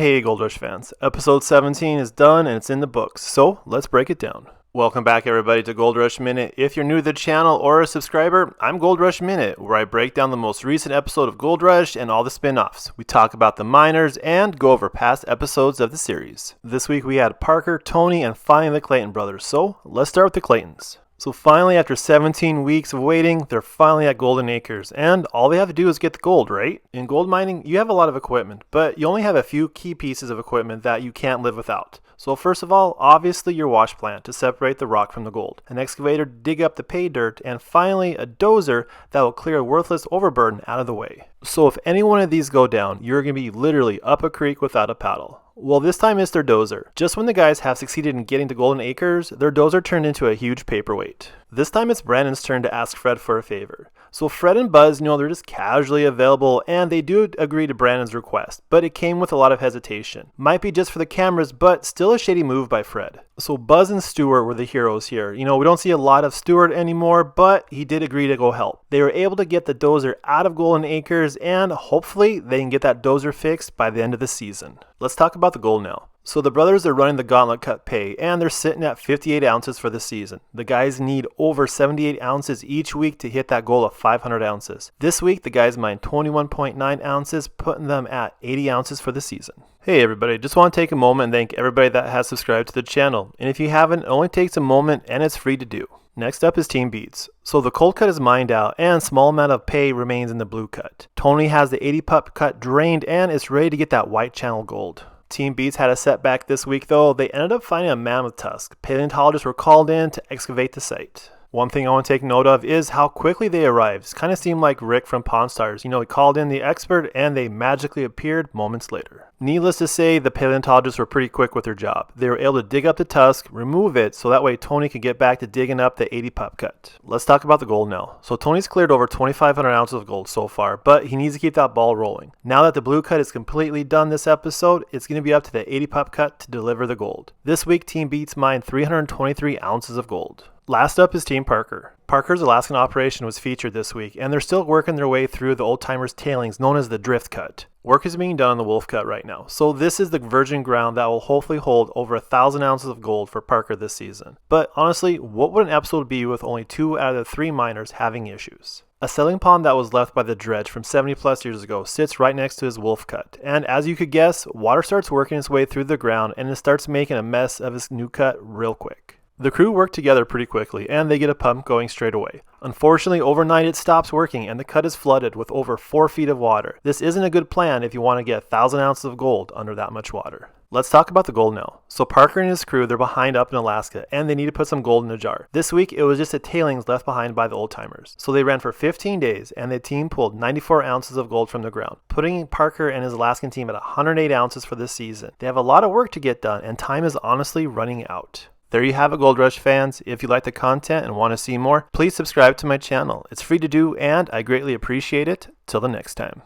Hey Gold Rush fans, episode 17 is done and it's in the books, so let's break it down. Welcome back everybody to Gold Rush Minute. If you're new to the channel or a subscriber, I'm Gold Rush Minute, where I break down the most recent episode of Gold Rush and all the spin-offs. We talk about the miners and go over past episodes of the series. This week we had Parker, Tony, and finally the Clayton brothers, so let's start with the Claytons. So finally, after 17 weeks of waiting, they're finally at Golden Acres, and all they have to do is get the gold, right? In gold mining, you have a lot of equipment, but you only have a few key pieces of equipment that you can't live without. So first of all, obviously your wash plant to separate the rock from the gold, an excavator to dig up the pay dirt, and finally a dozer that will clear worthless overburden out of the way. So if any one of these go down, you're going to be literally up a creek without a paddle. Well, this time it's their dozer. Just when the guys have succeeded in getting to Golden Acres, their dozer turned into a huge paperweight. This time it's Brandon's turn to ask Fred for a favor. So Fred and Buzz, they're just casually available and they do agree to Brandon's request, but it came with a lot of hesitation. Might be just for the cameras, but still a shady move by Fred. So Buzz and Stuart were the heroes here. We don't see a lot of Stuart anymore, but he did agree to go help. They were able to get the dozer out of Golden Acres and hopefully they can get that dozer fixed by the end of the season. Let's talk about the gold now. So the brothers are running the gauntlet cut pay and they're sitting at 58 ounces for the season. The guys need over 78 ounces each week to hit that goal of 500 ounces. This week the guys mined 21.9 ounces, putting them at 80 ounces for the season. Hey everybody, just want to take a moment and thank everybody that has subscribed to the channel. And if you haven't, it only takes a moment and it's free to do. Next up is Team Beats. So the cold cut is mined out and small amount of pay remains in the blue cut. Tony has the 80 pup cut drained and is ready to get that white channel gold. Team Beats had a setback this week though. They ended up finding a mammoth tusk. Paleontologists were called in to excavate the site. One thing I want to take note of is how quickly they arrived. It kind of seemed like Rick from Pawn Stars. He called in the expert and they magically appeared moments later. Needless to say, the paleontologists were pretty quick with their job. They were able to dig up the tusk, remove it, so that way Tony could get back to digging up the 80 pup cut. Let's talk about the gold now. So Tony's cleared over 2,500 ounces of gold so far, but he needs to keep that ball rolling. Now that the blue cut is completely done this episode, it's going to be up to the 80 pup cut to deliver the gold. This week, Team Beats mined 323 ounces of gold. Last up is Team Parker. Parker's Alaskan operation was featured this week, and they're still working their way through the old-timers' tailings known as the drift cut. Work is being done on the wolf cut right now, so this is the virgin ground that will hopefully hold over 1,000 ounces of gold for Parker this season. But honestly, what would an episode be with only 2 out of the 3 miners having issues? A settling pond that was left by the dredge from 70 plus years ago sits right next to his wolf cut, and as you could guess, water starts working its way through the ground and it starts making a mess of his new cut real quick. The crew work together pretty quickly and they get a pump going straight away. Unfortunately, overnight it stops working and the cut is flooded with over 4 feet of water. This isn't a good plan if you want to get 1,000 ounces of gold under that much water. Let's talk about the gold now. So Parker and his crew, they're behind up in Alaska and they need to put some gold in a jar. This week it was just the tailings left behind by the old timers. So they ran for 15 days and the team pulled 94 ounces of gold from the ground, putting Parker and his Alaskan team at 108 ounces for this season. They have a lot of work to get done and time is honestly running out. There you have it, Gold Rush fans. If you like the content and want to see more, please subscribe to my channel. It's free to do and I greatly appreciate it. Till the next time.